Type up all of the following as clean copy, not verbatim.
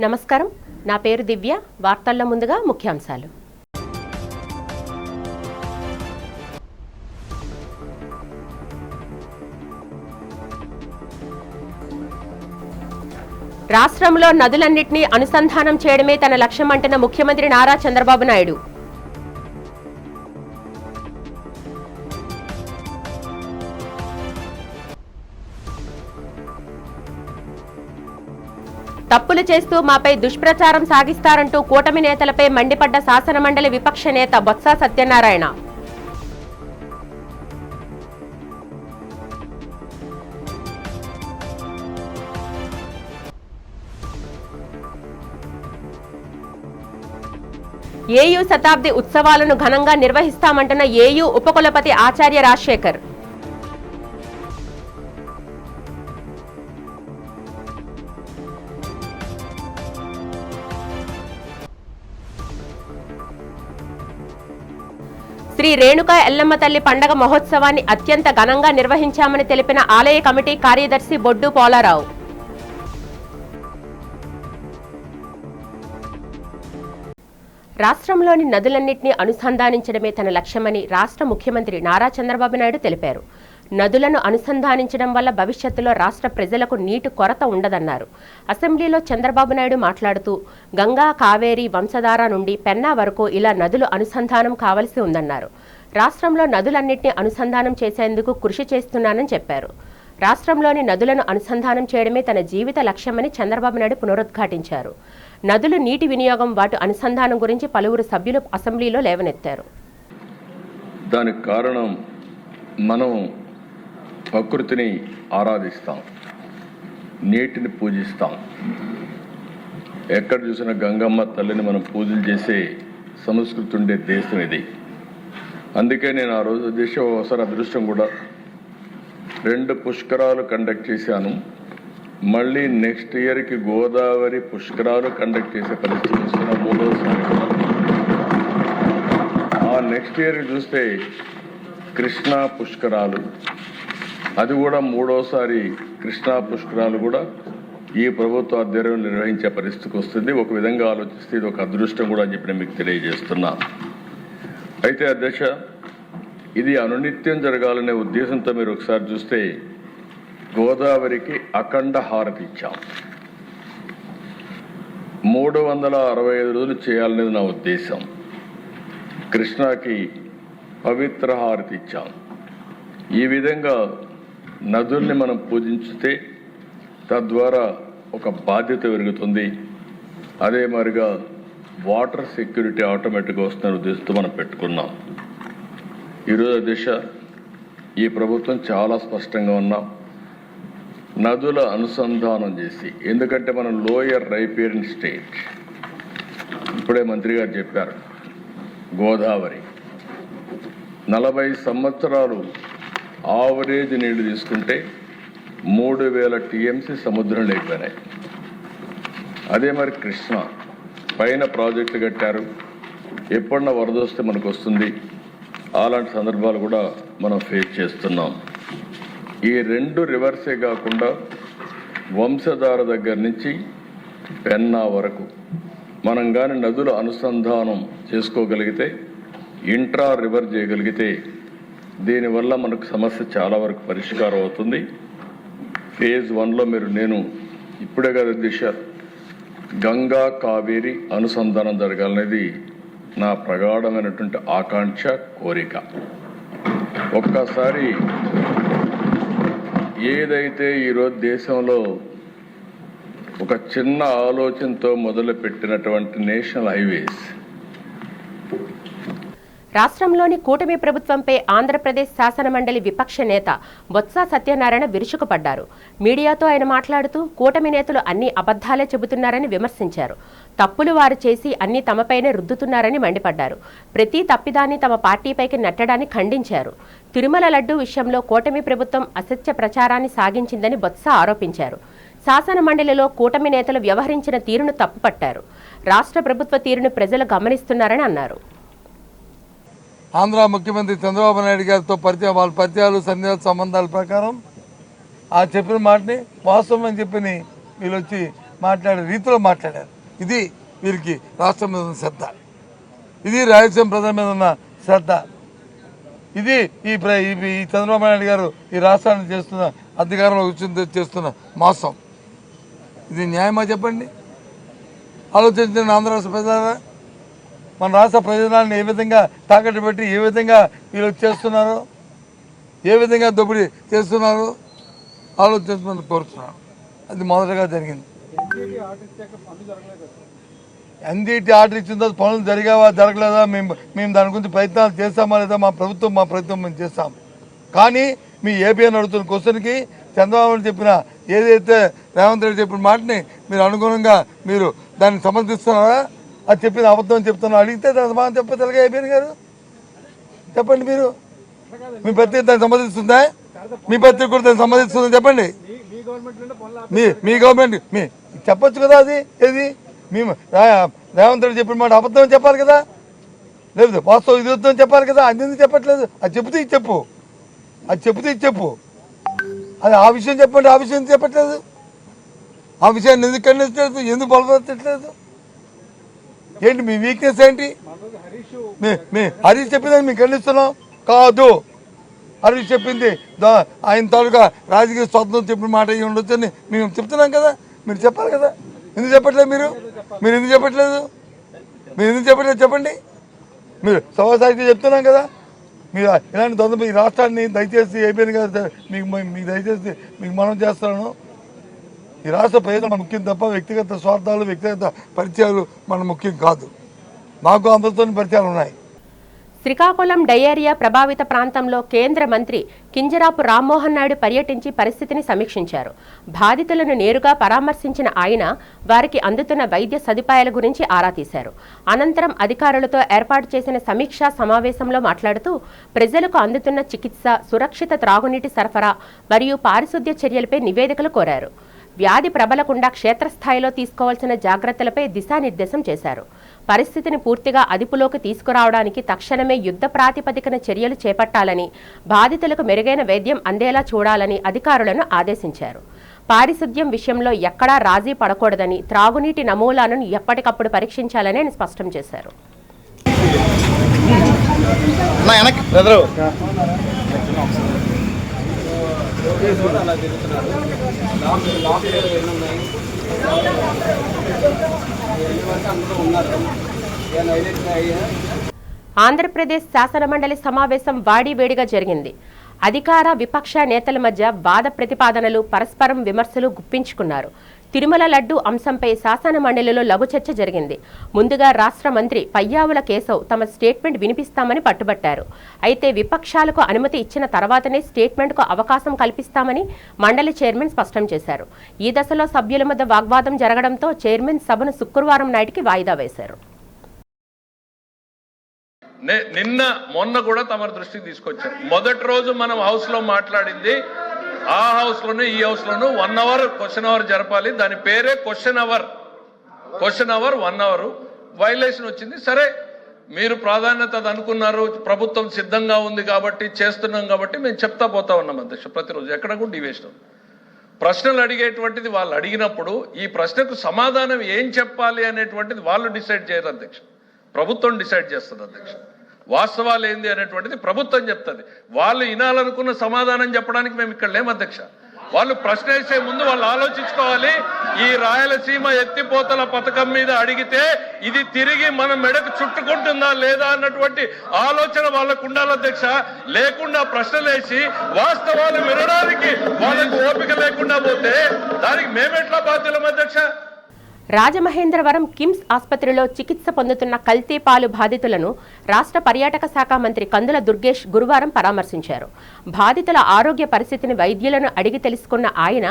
నమస్కారం, నా పేరు దివ్య. వార్తల్లో ముందుగా ముఖ్యాంశాలు. రాష్ట్రంలో నదులన్నింటినీ అనుసంధానం చేయడమే తన లక్ష్యమంటున్న ముఖ్యమంత్రి నారా చంద్రబాబు నాయుడు. తప్పులు చేస్తూ మాపై దుష్ప్రచారం సాగిస్తారంటూ కూటమి నేతలపై మండిపడ్డ శాసనమండలి విపక్ష నేత బొత్స సత్యనారాయణ. ఏయూ శతాబ్ది ఉత్సవాలను ఘనంగా నిర్వహిస్తామంటున్న ఏయూ ఉపకులపతి ఆచార్య రాజశేఖర్. శ్రీ రేణుకా ఎల్లమ్మ తల్లి పండగ మహోత్సవాన్ని అత్యంత ఘనంగా నిర్వహించామని తెలిపిన ఆలయ కమిటీ కార్యదర్శి బొడ్డు పోలారావు. రాష్ట్రంలోని నదులన్నింటినీ అనుసంధానించడమే తన లక్ష్యమని రాష్ట్ర ముఖ్యమంత్రి నారా చంద్రబాబు నాయుడు తెలిపారు. నదులను అనుసంధానించడం వల్ల భవిష్యత్తులో రాష్ట్ర ప్రజలకు నీటి కొరత ఉండదన్నారు. అసెంబ్లీలో చంద్రబాబు నాయుడు మాట్లాడుతూ గంగా, కావేరి, వంశధార నుండి పెన్నా వరకు ఇలా నదులు అనుసంధానం కావలసి ఉందన్నారు. రాష్ట్రంలో నదులన్నింటినీ అనుసంధానం చేసేందుకు కృషి చేస్తున్నానని చెప్పారు. రాష్ట్రంలోని నదులను అనుసంధానం చేయడమే తన జీవిత లక్ష్యమని చంద్రబాబు నాయుడు పునరుద్ఘాటించారు. నదులు నీటి వినియోగం, వాటి అనుసంధానం గురించి పలువురు సభ్యులు అసెంబ్లీలో లేవనెత్తారు. దానికి కారణం మనం ప్రకృతిని ఆరాధిస్తాం, నీటిని పూజిస్తాం. ఎక్కడ చూసినా గంగమ్మ తల్లిని మనం పూజలు చేసే సంస్కృతి ఉండే దేశం ఇది. అందుకే నేను ఆ రోజు దేశం ఒకసారి అదృష్టం కూడా 2 పుష్కరాలు కండక్ట్ చేశాను. మళ్ళీ నెక్స్ట్ ఇయర్కి గోదావరి పుష్కరాలు కండక్ట్ చేసే పరిస్థితి వస్తున్న 3వసారి. ఆ నెక్స్ట్ ఇయర్కి చూస్తే కృష్ణా పుష్కరాలు, అది కూడా 3వసారి కృష్ణా పుష్కరాలు కూడా ఈ ప్రభుత్వ ఆధ్వర్యంలో నిర్వహించే పరిస్థితికి వస్తుంది. ఒక విధంగా ఆలోచిస్తే ఇది ఒక అదృష్టం కూడా అని చెప్పి మీకు తెలియజేస్తున్నా. అయితే అధ్యక్ష, ఇది అనునిత్యం జరగాలనే ఉద్దేశంతో మీరు ఒకసారి చూస్తే గోదావరికి అఖండ హారతి ఇచ్చాం. 365 రోజులు చేయాలనేది నా ఉద్దేశం. కృష్ణాకి పవిత్ర హారతి ఇచ్చాం. ఈ విధంగా నదుల్ని మనం పూజించితే తద్వారా ఒక బాధ్యత పెరుగుతుంది. అదే మరిగా వాటర్ సెక్యూరిటీ ఆటోమేటిక్గా వస్తున్న ఉద్దేశంతో మనం పెట్టుకున్నాం. ఈరోజు దిశ ఈ ప్రభుత్వం చాలా స్పష్టంగా ఉన్నాం. నదుల అనుసంధానం చేసి, ఎందుకంటే మనం లోయర్ రైపేరియన్ స్టేట్, ఇప్పుడే మంత్రి గారు చెప్పారు, గోదావరి 40 సంవత్సరాలు ఆవరేజ్ నీళ్లు తీసుకుంటే 3000 టీఎంసీ సముద్రం లేకపోయినాయి. అదే మరి కృష్ణ పైన ప్రాజెక్టు కట్టారు, ఎప్పుడన్నా వరద వస్తే మనకు వస్తుంది. అలాంటి సందర్భాలు కూడా మనం ఫేస్ చేస్తున్నాం. ఈ 2 రివర్సే కాకుండా వంశధార దగ్గర నుంచి పెన్నా వరకు మనం కానీ నదుల అనుసంధానం చేసుకోగలిగితే, ఇంట్రా రివర్ చేయగలిగితే, దీనివల్ల మనకు సమస్య చాలా వరకు పరిష్కారం అవుతుంది. ఫేజ్ 1లో నేను ఇప్పుడే కదా దిశ గంగా కావేరి అనుసంధానం జరగాలనేది నా ప్రగాఢమైనటువంటి ఆకాంక్ష, కోరిక. ఒక్కసారి ఏదైతే ఈరోజు దేశంలో ఒక చిన్న ఆలోచనతో మొదలుపెట్టినటువంటి నేషనల్ హైవేస్, రాష్ట్రంలోని కూటమి ప్రభుత్వంపై ఆంధ్రప్రదేశ్ శాసనమండలి విపక్ష నేత బొత్స సత్యనారాయణ విరుచుకుపడ్డారు. మీడియాతో ఆయన మాట్లాడుతూ కూటమి నేతలు అన్ని అబద్ధాలే చెబుతున్నారని విమర్శించారు. తప్పులు వారు చేసి అన్ని తమపైనే రుద్దుతున్నారని మండిపడ్డారు. ప్రతి తప్పిదాన్ని తమ పార్టీపైకి నెట్టడాన్ని ఖండించారు. తిరుమల లడ్డూ విషయంలో కూటమి ప్రభుత్వం అసత్య ప్రచారాన్ని సాగించిందని బొత్స ఆరోపించారు. శాసనమండలిలో కూటమి నేతలు వ్యవహరించిన తీరును తప్పుపట్టారు. రాష్ట్ర ప్రభుత్వ తీరును ప్రజలు గమనిస్తున్నారని అన్నారు. ఆంధ్ర ముఖ్యమంత్రి చంద్రబాబు నాయుడు గారితో వాళ్ళ పరిచయాలు, సంబంధాల ప్రకారం ఆ చెప్పిన మాటని వాస్తవం అని చెప్పి వీళ్ళు వచ్చి మాట్లాడే రీతిలో మాట్లాడారు. ఇది వీరికి రాష్ట్రం మీద ఉన్న శ్రద్ధ, ఇది రాయలసీమ ప్రజల మీద ఉన్న శ్రద్ధ, ఇది ఈ చంద్రబాబు నాయుడు గారు ఈ రాష్ట్రాన్ని చేస్తున్న అధికారంలో కూర్చుని చేస్తున్న మోసం. ఇది న్యాయమా చెప్పండి? ఆలోచించిన ఆంధ్ర రాష్ట్ర ప్రజలారా, మన రాష్ట్ర ప్రయోజనాలను ఏ విధంగా తాకట్టు పెట్టి ఏ విధంగా వీళ్ళు చేస్తున్నారో, ఏ విధంగా దోపిడీ చేస్తున్నారో ఆలోచించమని కోరుతున్నాను. అది మొదటగా జరిగింది. ఎన్జిటి ఆర్డర్ ఇచ్చిన తర్వాత పనులు జరిగావా జరగలేదా మేము దాని గురించి ప్రయత్నాలు చేస్తామా లేదా మా ప్రయత్నం మేము చేస్తాం. కానీ మీ ఏపీఎన్ అడుగుతున్న క్వశ్చన్కి చంద్రబాబు చెప్పిన ఏదైతే రేవంత్ రెడ్డి చెప్పిన మాటని మీరు అనుగుణంగా మీరు దాన్ని సమర్థిస్తున్నారా? అది చెప్పిన అబద్ధం చెప్తున్నా అడిగితే దాని సమాధానం చెప్పలేదు ఏపీఎన్ గారు. చెప్పండి, మీరు మీ పత్రిక దాన్ని సంబంధిస్తుందా? మీ పత్రిక కూడా దాన్ని సంబంధిస్తుందా చెప్పండి. మీ గవర్నమెంట్ చెప్పొచ్చు కదా. అది ఏది మేము రేవంత్ రెడ్డి చెప్పిన మాట అబద్ధం చెప్పాలి కదా, లేదు వాస్తవం ఇది వద్దని చెప్పాలి కదా. అది ఎందుకు చెప్పట్లేదు? అది చెబితే ఇది చెప్పు, అది చెబితే ఇది చెప్పు. అది ఆ విషయం చెప్పండి, ఆ విషయం చెప్పట్లేదు. ఆ విషయాన్ని ఎందుకు ఖండించలేదు, ఎందుకు బలపరచట్లేదు? ఏంటి మీ వీక్నెస్ ఏంటి? హరీష్ చెప్పిందని మేము ఖండిస్తున్నాం కాదు. హరీష్ చెప్పింది ఆయన తాలూకా రాజకీయ స్వాతంత్రం చెప్పిన మాట అయ్యి ఉండొచ్చు అని మేము చెప్తున్నాం కదా. మీరు చెప్పాలి కదా. ఎందుకు చెప్పట్లేదు? మీరు ఎందుకు చెప్పట్లేదు? చెప్పండి. మీరు సభాసాహిత్యం చెప్తున్నాం కదా. మీరు ఇలాంటి దొంగ ఈ రాష్ట్రాన్ని దయచేసి ఏపీఎన్ గారు మీకు దయచేసి మీకు మనం చేస్తున్నాను. ఈ రాష్ట్ర ప్రజలు మన ముఖ్యం తప్ప వ్యక్తిగత స్వార్థాలు, వ్యక్తిగత పరిచయాలు మన ముఖ్యం కాదు. మాకు అందరితో పరిచయాలు ఉన్నాయి. శ్రీకాకుళం డయేరియా ప్రభావిత ప్రాంతంలో కేంద్ర మంత్రి కింజరాపు రామ్మోహన్ నాయుడు పర్యటించి పరిస్థితిని సమీక్షించారు. బాధితులను నేరుగా పరామర్శించిన ఆయన వారికి అందుతున్న వైద్య సదుపాయాల గురించి ఆరా తీశారు. అనంతరం అధికారులతో ఏర్పాటు చేసిన సమీక్షా సమావేశంలో మాట్లాడుతూ ప్రజలకు అందుతున్న చికిత్స, సురక్షిత త్రాగునీటి సరఫరా మరియు పారిశుద్ధ్య చర్యలపై నివేదికలు కోరారు. వ్యాధి ప్రబలకుండా క్షేత్రస్థాయిలో తీసుకోవాల్సిన జాగ్రత్తలపై దిశానిర్దేశం చేశారు. పరిస్థితిని పూర్తిగా అదుపులోకి తీసుకురావడానికి తక్షణమే యుద్ధ ప్రాతిపదికన చర్యలు చేపట్టాలని, బాధితులకు మెరుగైన వైద్యం అందేలా చూడాలని అధికారులను ఆదేశించారు. పారిశుద్ధ్యం విషయంలో ఎక్కడా రాజీ పడకూడదని, త్రాగునీటి నమూనాలను ఎప్పటికప్పుడు పరీక్షించాలని ఆయన స్పష్టం చేశారు. ఆంధ్రప్రదేశ్ శాసనమండలి సమావేశం వాడివేడిగా జరిగింది. అధికార విపక్ష నేతల మధ్య వాద ప్రతిపాదనలు, పరస్పరం విమర్శలు గుప్పించుకున్నారు. తిరుమల లడ్డు అంశంపై శాసన మండలిలో లఘు చర్చ జరిగింది. ముందుగా రాష్ట్ర మంత్రి పయ్యావుల కేశవ్ తమ స్టేట్మెంట్ వినిపిస్తామని పట్టుబట్టారు. అయితే విపక్షాలకు అనుమతి ఇచ్చిన తర్వాతనే స్టేట్మెంట్కు అవకాశం కల్పిస్తామని మండలి చైర్మన్ స్పష్టం చేశారు. ఈ దశలో సభ్యుల మధ్య వాగ్వాదం జరగడంతో చైర్మన్ సభను శుక్రవారం నాటికి వాయిదా వేశారు. మొన్న కూడా తమ దృష్టికి తీసుకొచ్చారు. మొదటి రోజు మనం హౌస్ లో మాట్లాడింది, ఆ హౌస్ లోను ఈ హౌస్ లోను 1 అవర్ క్వశ్చన్ అవర్ జరపాలి. దాని పేరే క్వశ్చన్ అవర్ 1 అవర్ వైలేషన్ వచ్చింది. సరే, మీరు ప్రాధాన్యత అనుకున్నారు, ప్రభుత్వం సిద్ధంగా ఉంది కాబట్టి చేస్తున్నాం కాబట్టి మేము చెప్తా పోతా ఉన్నాం అధ్యక్ష. ప్రతిరోజు ఎక్కడ కూడా డివేషన్ ప్రశ్నలు అడిగేటువంటిది వాళ్ళు అడిగినప్పుడు ఈ ప్రశ్నకు సమాధానం ఏం చెప్పాలి అనేటువంటిది వాళ్ళు డిసైడ్ చేయరు అధ్యక్ష, ప్రభుత్వం డిసైడ్ చేస్తుంది అధ్యక్ష. వాస్తవాలు ఏంది అనేటువంటిది ప్రభుత్వం చెప్తుంది. వాళ్ళు వినాలనుకున్న సమాధానం చెప్పడానికి మేము ఇక్కడ లేము అధ్యక్ష. వాళ్ళు ప్రశ్న వేసే ముందు వాళ్ళు ఆలోచించుకోవాలి. ఈ రాయలసీమ ఎత్తిపోతల పథకం మీద అడిగితే ఇది తిరిగి మన మెడకు చుట్టుకుంటుందా లేదా అన్నటువంటి ఆలోచన వాళ్ళకు ఉండాలి అధ్యక్ష. లేకుండా ప్రశ్నలు వేసి వాస్తవాలు వినడానికి వాళ్ళకు ఓపిక లేకుండా పోతే దానికి మేమెట్లా బాధ్యులం అధ్యక్ష? రాజమహేంద్రవరం కిమ్స్ ఆసుపత్రిలో చికిత్స పొందుతున్న కల్తీ పాలు బాధితులను రాష్ట్ర పర్యాటక శాఖ మంత్రి కందుల దుర్గేష్ గురువారం పరామర్శించారు. బాధితుల ఆరోగ్య పరిస్థితిని వైద్యులను అడిగి తెలుసుకున్న ఆయన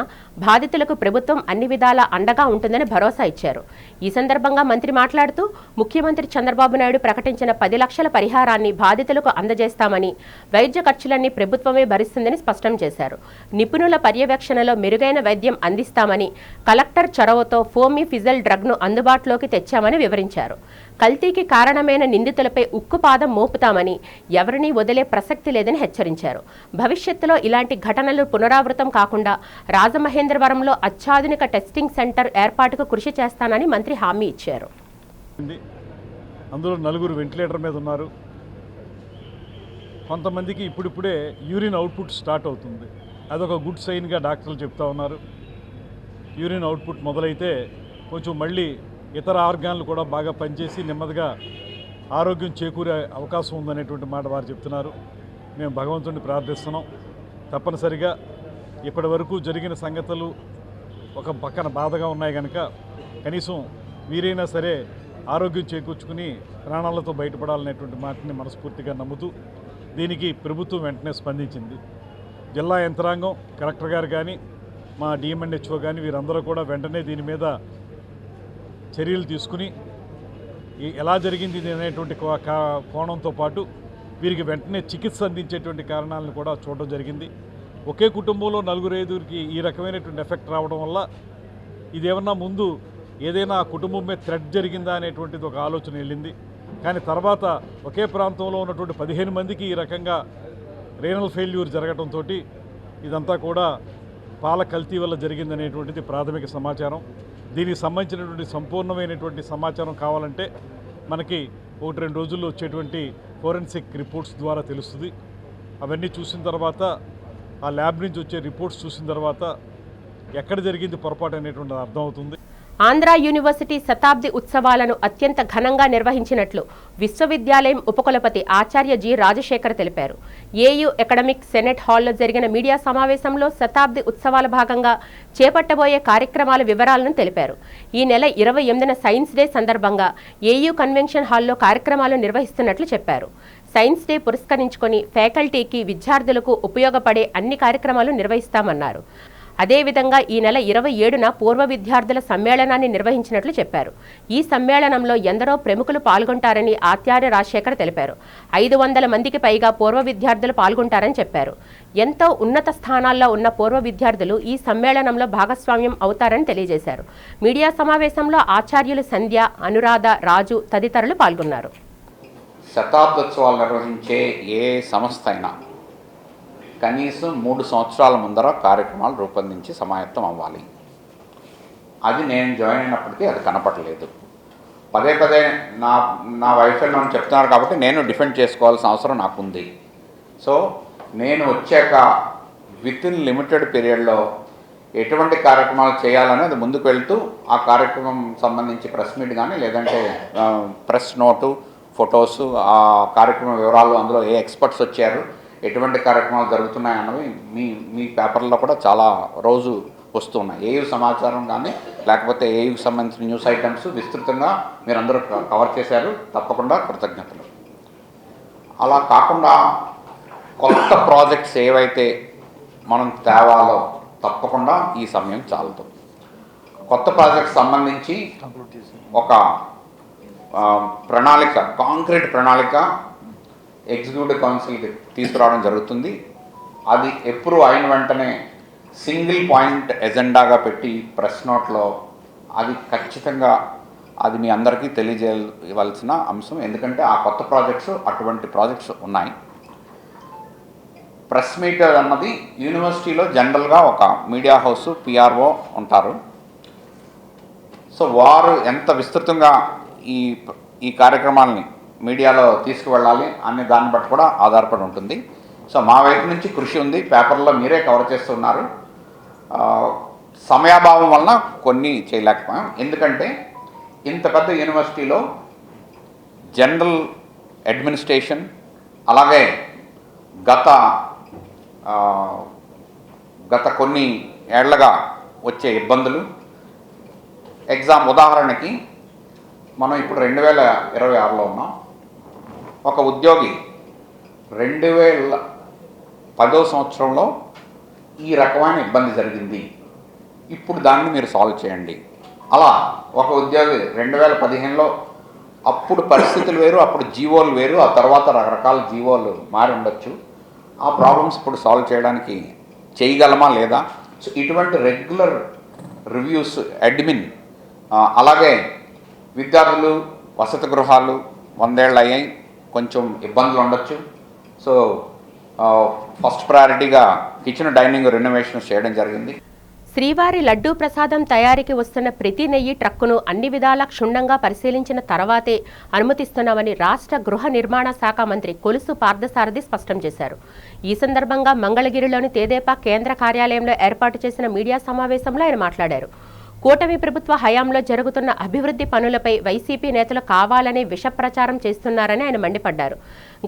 బాధితులకు ప్రభుత్వం అన్ని విధాలా అండగా ఉంటుందని భరోసా ఇచ్చారు. ఈ సందర్భంగా మంత్రి మాట్లాడుతూ ముఖ్యమంత్రి చంద్రబాబు నాయుడు ప్రకటించిన 10 లక్షల పరిహారాన్ని బాధితులకు అందజేస్తామని, వైద్య ఖర్చులన్నీ ప్రభుత్వమే భరిస్తుందని స్పష్టం చేశారు. నిపుణుల పర్యవేక్షణలో మెరుగైన వైద్యం అందిస్తామని, కలెక్టర్ చొరవతో ఫోమీ డీజిల్ డ్రగ్ను అందుబాటులోకి తెచ్చామని వివరించారు. కల్తీకి కారణమైన నిందితులపై ఉక్కుపాదం మోపుతామని, ఎవరినీ వదిలే ప్రసక్తి లేదని హెచ్చరించారు. భవిష్యత్తులో ఇలాంటి ఘటనలు పునరావృతం కాకుండా రాజమహేంద్రవరంలో అత్యాధునిక టెస్టింగ్ సెంటర్ ఏర్పాటుకు కృషి చేస్తానని మంత్రి హామీ ఇచ్చారు. అందులో 4 వెంటిలేటర్ మీద ఉన్నారు. కొంతమందికి ఇప్పుడిప్పుడే యూరిన్ అవుట్పుట్ స్టార్ట్ అవుతుంది. అదొక గుడ్ సైన్గా డాక్టర్లు చెప్తా ఉన్నారు. యూరిన్ అవుట్పుట్ మొదలైతే కొంచెం మళ్ళీ ఇతర ఆర్గాన్లు కూడా బాగా పనిచేసి నెమ్మదిగా ఆరోగ్యం చేకూరే అవకాశం ఉందనేటువంటి మాట వారు చెప్తున్నారు. మేము భగవంతుడిని ప్రార్థిస్తున్నాం. తప్పనిసరిగా ఇప్పటి వరకు జరిగిన సంగతులు ఒక పక్కన బాధగా ఉన్నాయి కనుక కనీసం వీరైనా సరే ఆరోగ్యం చేకూర్చుకుని ప్రాణాలతో బయటపడాలనేటువంటి మాటని మనస్ఫూర్తిగా నమ్ముతూ దీనికి ప్రభుత్వం వెంటనే స్పందించింది. జిల్లా యంత్రాంగం, కలెక్టర్ గారు కానీ, మా డిఎంఎన్హెచ్ఓ కానీ వీరందరూ కూడా వెంటనే దీని మీద చర్యలు తీసుకుని ఎలా జరిగింది ఇది అనేటువంటి కోణంతో పాటు వీరికి వెంటనే చికిత్స అందించేటువంటి కారణాలను కూడా చూడడం జరిగింది. ఒకే కుటుంబంలో 4-5కి ఈ రకమైనటువంటి ఎఫెక్ట్ రావడం వల్ల ఇదేమన్నా ముందు ఏదైనా ఆ కుటుంబం మీద థ్రెట్ జరిగిందా అనేటువంటిది ఒక ఆలోచన వెళ్ళింది. కానీ తర్వాత ఒకే ప్రాంతంలో ఉన్నటువంటి 15 మందికి ఈ రకంగా రీనల్ ఫెయిల్యూర్ జరగడంతో ఇదంతా కూడా పాల కల్తీ వల్ల జరిగిందనేటువంటిది ప్రాథమిక సమాచారం. దీనికి సంబంధించినటువంటి సంపూర్ణమైనటువంటి సమాచారం కావాలంటే మనకి 1-2 రోజుల్లో వచ్చేటువంటి ఫోరెన్సిక్ రిపోర్ట్స్ ద్వారా తెలుస్తుంది. అవన్నీ చూసిన తర్వాత ఆ ల్యాబ్ నుంచి వచ్చే రిపోర్ట్స్ చూసిన తర్వాత ఎక్కడ జరిగింది పొరపాటు అనేటువంటిది అర్థమవుతుంది. ఆంధ్ర యూనివర్సిటీ శతాబ్ది ఉత్సవాలను అత్యంత ఘనంగా నిర్వహించినట్లు విశ్వవిద్యాలయం ఉపకులపతి ఆచార్య జి రాజశేఖర్ తెలిపారు. ఏయూ అకాడమిక్ సెనెట్ హాల్లో జరిగిన మీడియా సమావేశంలో శతాబ్ది ఉత్సవాల భాగంగా చేపట్టబోయే కార్యక్రమాల వివరాలను తెలిపారు. ఈ నెల 28న సైన్స్ డే సందర్భంగా ఏయూ కన్వెన్షన్ హాల్లో కార్యక్రమాలు నిర్వహిస్తున్నట్లు చెప్పారు. సైన్స్ డే పురస్కరించుకొని ఫ్యాకల్టీకి, విద్యార్థులకు ఉపయోగపడే అన్ని కార్యక్రమాలు నిర్వహిస్తామన్నారు. అదేవిధంగా ఈ నెల 27న పూర్వ విద్యార్థుల సమ్మేళనాన్ని నిర్వహించినట్లు చెప్పారు. ఈ సమ్మేళనంలో ఎందరో ప్రముఖులు పాల్గొంటారని ఆచార్య రాజశేఖర్ తెలిపారు. 500 మందికి పైగా పూర్వ విద్యార్థులు పాల్గొంటారని చెప్పారు. ఎంతో ఉన్నత స్థానాల్లో ఉన్న పూర్వ విద్యార్థులు ఈ సమ్మేళనంలో భాగస్వామ్యం అవుతారని తెలియజేశారు. మీడియా సమావేశంలో ఆచార్యులు సంధ్య, అనురాధ, రాజు తదితరులు పాల్గొన్నారు. శతాబ్దోత్సవాలు నిర్వహించే ఏ సంస్థ అయినా కనీసం 3 సంవత్సరాల ముందర కార్యక్రమాలు రూపొందించి సమాయత్తం అవ్వాలి. అది నేను జాయిన్ అయినప్పటికీ అది కనపడలేదు. పదే నా వైఫల్యం చెప్తున్నారు కాబట్టి నేను డిఫెండ్ చేసుకోవాల్సిన అవసరం నాకుంది. సో నేను వచ్చాక విత్ ఇన్ లిమిటెడ్ పీరియడ్లో ఎటువంటి కార్యక్రమాలు చేయాలని అది ముందుకు వెళ్తూ ఆ కార్యక్రమం సంబంధించి ప్రెస్ మీట్ కానీ లేదంటే ప్రెస్ నోటు, ఫొటోసు, ఆ కార్యక్రమం వివరాలు, అందులో ఏ ఎక్స్పర్ట్స్ వచ్చారు, ఎటువంటి కార్యక్రమాలు జరుగుతున్నాయి అన్నవి మీ పేపర్లో కూడా చాలా రోజు వస్తున్నాయి. ఏయూ సమాచారం కానీ లేకపోతే ఏయూకి సంబంధించిన న్యూస్ ఐటమ్స్ విస్తృతంగా మీరందరూ కవర్ చేశారు. తప్పకుండా కృతజ్ఞతలు. అలా కాకుండా కొత్త ప్రాజెక్ట్స్ ఏవైతే మనం తేవాలో తప్పకుండా ఈ సమయం చాలదు. కొత్త ప్రాజెక్ట్స్ సంబంధించి ఒక ప్రణాళిక, కాంక్రీట్ ప్రణాళిక ఎగ్జిక్యూటివ్ కౌన్సిల్కి తీసుకురావడం జరుగుతుంది. అది అప్రూవ్ అయిన వెంటనే సింగిల్ పాయింట్ ఎజెండాగా పెట్టి ప్రెస్ నోట్లో అది ఖచ్చితంగా అది మీ అందరికీ తెలియజేయవలసిన అంశం. ఎందుకంటే ఆ కొత్త ప్రాజెక్ట్స్, అటువంటి ప్రాజెక్ట్స్ ఉన్నాయి. ప్రెస్ మీట్ అన్నది యూనివర్సిటీలో జనరల్గా ఒక మీడియా హౌస్, పిఆర్ఓ ఉంటారు. సో వారు ఎంత విస్తృతంగా ఈ కార్యక్రమాలని మీడియాలో తీసుకువెళ్ళాలి అనే దాన్ని బట్టి కూడా ఆధారపడి ఉంటుంది. సో మా వైపు నుంచి కృషి ఉంది. పేపర్లో మీరే కవర్ చేస్తున్నారు. సమయాభావం వలన కొన్ని చేయలేకపోయాం. ఎందుకంటే ఇంత పెద్ద యూనివర్సిటీలో జనరల్ అడ్మినిస్ట్రేషన్, అలాగే గత కొన్ని ఏళ్లగా వచ్చే ఇబ్బందులు, ఎగ్జామ్ ఉదాహరణకి మనం ఇప్పుడు 2026లో ఉన్నాం. ఒక ఉద్యోగి 2010వ సంవత్సరంలో ఈ రకమైన ఇబ్బంది జరిగింది, ఇప్పుడు దాన్ని మీరు సాల్వ్ చేయండి. అలా ఒక ఉద్యోగి 2015లో అప్పుడు పరిస్థితులు వేరు, అప్పుడు జీవోలు వేరు, ఆ తర్వాత రకరకాల జీవోలు మారి ఉండొచ్చు. ఆ ప్రాబ్లమ్స్ ఇప్పుడు సాల్వ్ చేయడానికి చేయగలమా లేదా? సో ఇటువంటి రెగ్యులర్ రివ్యూస్ అడ్మిన్ అలాగే విద్యార్థులు వసతి గృహాలు 100 ఏళ్ళు అయ్యాయి, కొంచెం ఇబ్బందులు ఉండొచ్చు. సో ఫస్ట్ ప్రయారిటీగా కిచెన్ డైనింగ్ రెనోవేషన్ చేయడం జరిగింది. శ్రీవారి లడ్డూ ప్రసాదం తయారీకి వస్తున్న ప్రతి నెయ్యి ట్రక్కును అన్ని విధాలా క్షుణ్ణంగా పరిశీలించిన తర్వాతే అనుమతిస్తున్నామని రాష్ట్ర గృహ నిర్మాణ శాఖ మంత్రి కొలుసు పార్థసారథి స్పష్టం చేశారు. ఈ సందర్భంగా మంగళగిరిలోని తెదేపా కేంద్ర కార్యాలయంలో ఏర్పాటు చేసిన మీడియా సమావేశంలో ఆయన మాట్లాడారు. కూటమి ప్రభుత్వ హయాంలో జరుగుతున్న అభివృద్ధి పనులపై వైసీపీ నేతలు కావాలనే విష ప్రచారం చేస్తున్నారని ఆయన మండిపడ్డారు.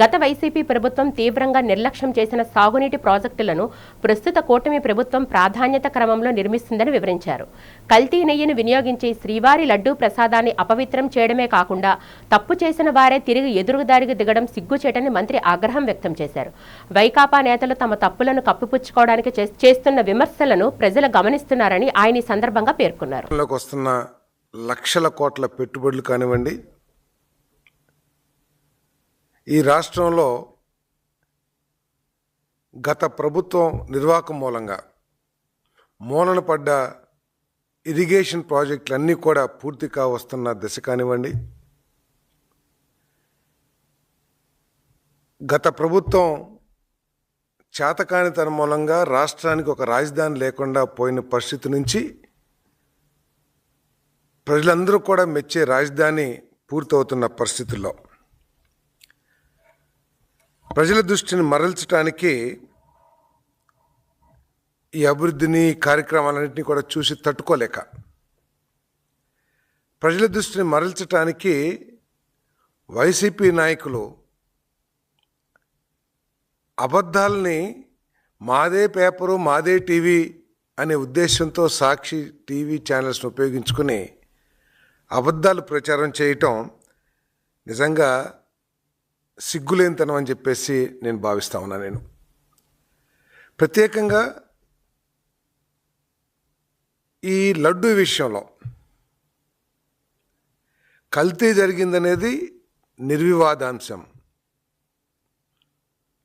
గత వైసీపీ ప్రభుత్వం తీవ్రంగా నిర్లక్ష్యం చేసిన సాగునీటి ప్రాజెక్టులను ప్రస్తుత కూటమి ప్రభుత్వం ప్రాధాన్యత క్రమంలో నిర్మిస్తుందని వివరించారు. కల్తీ నెయ్యిని వినియోగించి శ్రీవారి లడ్డూ ప్రసాదాన్ని అపవిత్రం చేయడమే కాకుండా తప్పు చేసిన వారే తిరిగి ఎదురుదారికి దిగడం సిగ్గుచేటని మంత్రి ఆగ్రహం వ్యక్తం చేశారు. వైకాపా నేతలు తమ తప్పులను కప్పిపుచ్చుకోవడానికి చేస్తున్న విమర్శలను ప్రజలు గమనిస్తున్నారని ఆయన ఈ సందర్భంగా పేర్కొన్నారు. వస్తున్న లక్షల కోట్ల పెట్టుబడులు కానివ్వండి, ఈ రాష్ట్రంలో గత ప్రభుత్వం నిర్వాహకం మూలంగా మూలన పడ్డ ఇరిగేషన్ ప్రాజెక్టులన్నీ కూడా పూర్తిగా వస్తున్న దశ కానివ్వండి, గత ప్రభుత్వం చేతకానితనం మూలంగా రాష్ట్రానికి ఒక రాజధాని లేకుండా పోయిన పరిస్థితి నుంచి ప్రజలందరూ కూడా మెచ్చే రాజధాని పూర్తవుతున్న పరిస్థితుల్లో ప్రజల దృష్టిని మరల్చడానికి ఈ అభివృద్ధిని కార్యక్రమాలన్నింటినీ కూడా చూసి తట్టుకోలేక ప్రజల దృష్టిని మరల్చడానికి వైసీపీ నాయకులు అబద్ధాలని మాదే పేపరు మాదే టీవీ అనే ఉద్దేశంతో సాక్షి టీవీ ఛానల్స్ను ఉపయోగించుకుని అబద్ధాలు ప్రచారం చేయటం నిజంగా సిగ్గులేనితనం అని చెప్పేసి నేను భావిస్తా ఉన్నా. నేను ప్రత్యేకంగా ఈ లడ్డు విషయంలో కల్తీ జరిగిందనేది నిర్వివాదాంశం.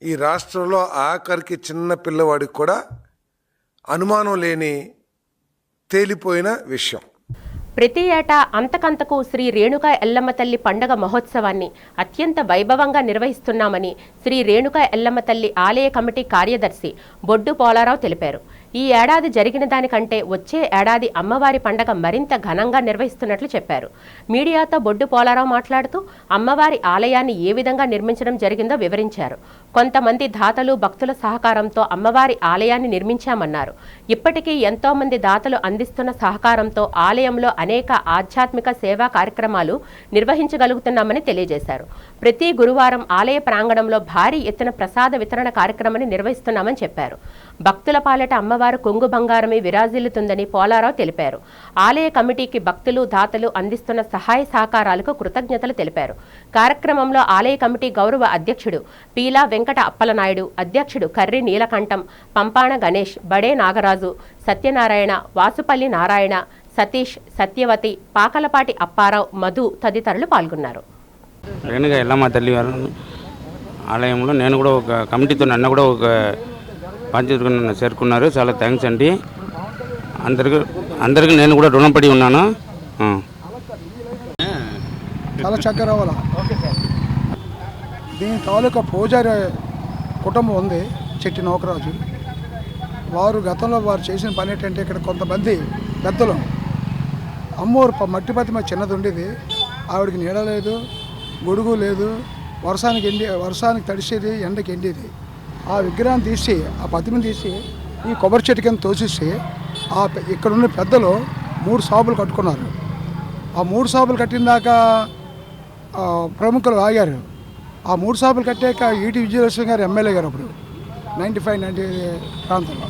ఈ రాష్ట్రంలో ఆఖరికి చిన్న పిల్లవాడికి కూడా అనుమానం లేని తేలిపోయిన విషయం. ప్రతి ఏటా అంతకంతకు శ్రీ రేణుకా ఎల్లమ్మ తల్లి పండగ మహోత్సవాన్ని అత్యంత వైభవంగా నిర్వహిస్తున్నామని శ్రీ రేణుకా ఎల్లమ్మ తల్లి ఆలయ కమిటీ కార్యదర్శి బొడ్డు పోలారావు తెలిపారు. ఈ ఏడాది జరిగిన దానికంటే వచ్చే ఏడాది అమ్మవారి పండగ మరింత ఘనంగా నిర్వహిస్తున్నట్లు చెప్పారు. మీడియాతో బొడ్డు పోలారావు మాట్లాడుతూ అమ్మవారి ఆలయాన్ని ఏ విధంగా నిర్మించడం జరిగిందో వివరించారు. కొంతమంది దాతలు భక్తుల సహకారంతో అమ్మవారి ఆలయాన్ని నిర్మించామన్నారు. ఇప్పటికీ ఎంతో మంది దాతలు అందిస్తున్న సహకారంతో ఆలయంలో అనేక ఆధ్యాత్మిక సేవా కార్యక్రమాలు నిర్వహించగలుగుతున్నామని తెలియజేశారు. ప్రతి గురువారం ఆలయ ప్రాంగణంలో భారీ ఎత్తున ప్రసాద వితరణ కార్యక్రమాన్ని నిర్వహిస్తున్నామని చెప్పారు. భక్తుల పాలట అమ్మవారు కొంగు బంగారమే విరాజిల్లుతుందని పోలారావు తెలిపారు. ఆలయ కమిటీకి భక్తులు దాతలు అందిస్తున్న సహాయ సహకారాలకు కృతజ్ఞతలు తెలిపారు. కార్యక్రమంలో ఆలయ కమిటీ గౌరవ అధ్యక్షుడు పీలా వెంకట అప్పలనాయుడు, అధ్యక్షుడు కర్రి నీలకంఠం, పంపాణ గణేష్, బడే నాగరాజు, సత్యనారాయణ, వాసుపల్లి నారాయణ, సతీష్, సత్యవతి, పాకలపాటి అప్పారావు, మధు తదితరులు పాల్గొన్నారు. రేణుకా ఎల్లమ్మ తల్లి వారి ఆలయంలో నేను కూడా ఒక కమిటీతో నన్ను కూడా ఒక బాధ్యతగా నన్ను చేరుకున్నారు. చాలా థ్యాంక్స్ అండి. అందరికీ నేను కూడా రుణపడి ఉన్నాను. చాలా చక్కగా రావాలా. దీని తాలూకా పూజారి కుటుంబం ఉంది, చెట్టి నౌకరాజు. వారు గతంలో వారు చేసిన పని ఏంటంటే ఇక్కడ కొంతమంది పెద్దలు అమ్మోరు మట్టి ప్రతిమ చిన్నది ఉండేది, ఆవిడకి నీడ లేదు, గొడుగు లేదు, వర్షానికి తడిసేది, ఎండకి ఎండేది. ఆ విగ్రహాన్ని తీసి ఆ ప్రతిమను తీసి ఈ కొబ్బరి చెట్టు కింద తోసేసి ఇక్కడున్న పెద్దలు 3 షాపులు కట్టుకున్నారు. ఆ 3 షాపులు కట్టిన దాకా ప్రముఖులు ఆగారు. ఆ 3 షాపులు కట్టాక ఈటి విజయలక్ష్మి గారు ఎమ్మెల్యే గారు అప్పుడు 95-90 ప్రాంతంలో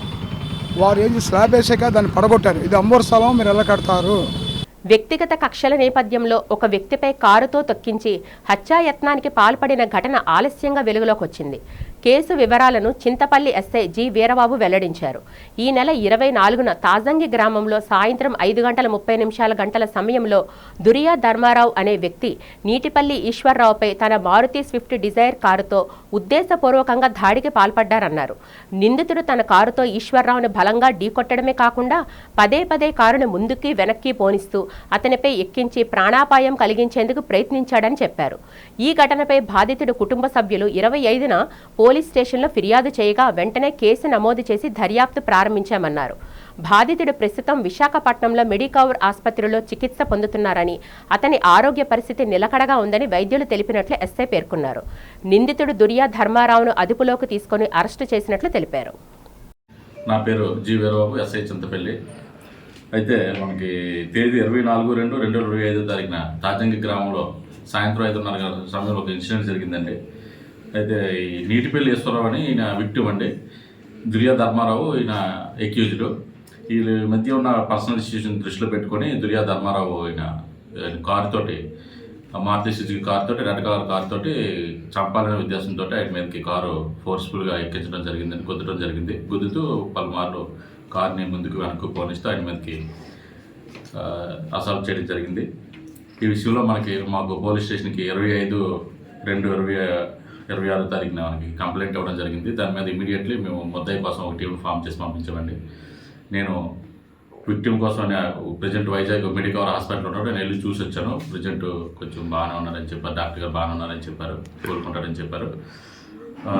వారు ఏం స్లాబ్ వేసాక దాన్ని పడగొట్టారు. ఇది అమ్మోరు స్థలం, మీరు ఎలా కడతారు? వ్యక్తిగత కక్షల నేపథ్యంలో ఒక వ్యక్తిపై కారుతో తొక్కించి హత్యాయత్నానికి పాల్పడిన ఘటన ఆలస్యంగా వెలుగులోకి వచ్చింది. కేసు వివరాలను చింతపల్లి ఎస్ఐ జి వీరబాబు వెల్లడించారు. ఈ నెల 24న తాజంగి గ్రామంలో సాయంత్రం 5:30 సమయంలో దురియా ధర్మారావు అనే వ్యక్తి నీటిపల్లి ఈశ్వర్రావుపై తన మారుతి స్విఫ్ట్ డిజైర్ కారుతో ఉద్దేశపూర్వకంగా దాడికి పాల్పడ్డారన్నారు. నిందితుడు తన కారుతో ఈశ్వర్రావును బలంగా ఢీకొట్టడమే కాకుండా పదే కారును ముందుకి వెనక్కి పోనిస్తూ అతనిపై ఎక్కించి ప్రాణాపాయం కలిగించేందుకు ప్రయత్నించాడని చెప్పారు. ఈ ఘటనపై బాధితుడి కుటుంబ సభ్యులు 25న పోలీస్ స్టేషన్లో ఫిర్యాదు చేయగా వెంటనే కేసు నమోదు చేసి దర్యాప్తు ప్రారంభించామన్నారు. బాధితుడు ప్రస్తుతం విశాఖపట్నంలో మెడికవర్ ఆసుపత్రిలో చికిత్స పొందుతున్నారని, అతని ఆరోగ్య పరిస్థితి నిలకడగా ఉందని వైద్యులు తెలిపినట్లు ఎస్ఐ పేర్కొన్నారు. నిందితుడు దురియా ధర్మారావును అదుపులోకి తీసుకుని అరెస్టు చేసినట్లు తెలిపారు. నా పేరు జి వీరబాబు, ఎస్ఐ చింతపల్లి. అయితే మనకి తేదీ 24/2/2025 తారీఖున తాజంగి గ్రామంలో సాయంత్రం 5:30 సమయంలో ఒక ఇన్సిడెంట్ జరిగిందండి. అయితే ఈ నీటిపల్లి ఈశ్వరరావు అని ఈయన విక్టిమ్ అండి, దురియా ధర్మారావు ఈయన ఎక్యూజ్డ్. వీళ్ళ మధ్య ఉన్న పర్సనల్ సిచ్యువేషన్ దృష్టిలో పెట్టుకొని దురియా ధర్మారావు ఈయన కారుతోటి, మారుతి సుజుకి కారుతోటి, రెడ్ కలర్ కారుతోటి చంపాలనే ఉద్దేశంతో ఆయన మీదకి కారు ఫోర్స్ఫుల్గా ఎక్కించడం జరిగిందని, గుద్దడం జరిగింది. గుద్దుతూ పలుమార్లు కారుని ముందుకు వెనక్కు పోనిస్తూ ఆయన మీదకి అసాల్ట్ చేయడం జరిగింది. ఈ విషయంలో మాకు పోలీస్ స్టేషన్కి 25/2/2026 తారీఖున మనకి కంప్లైంట్ ఇవ్వడం జరిగింది. దాని మీద ఇమీడియట్లీ మేము ముద్దాయి కోసం ఒక టీం ఫామ్ చేసి పంపించామండి. నేను విక్టిమ్ కోసం ప్రజెంట్ వైజాగ్ మెడికవర్ హాస్పిటల్ ఉన్నాడు, నేను వెళ్ళి చూసి వచ్చాను. ప్రజెంట్ కొంచెం బాగానే ఉన్నారని చెప్పారు, డాక్టర్ గారు బాగానే ఉన్నారని చెప్పారు, కోలుకుంటారని చెప్పారు.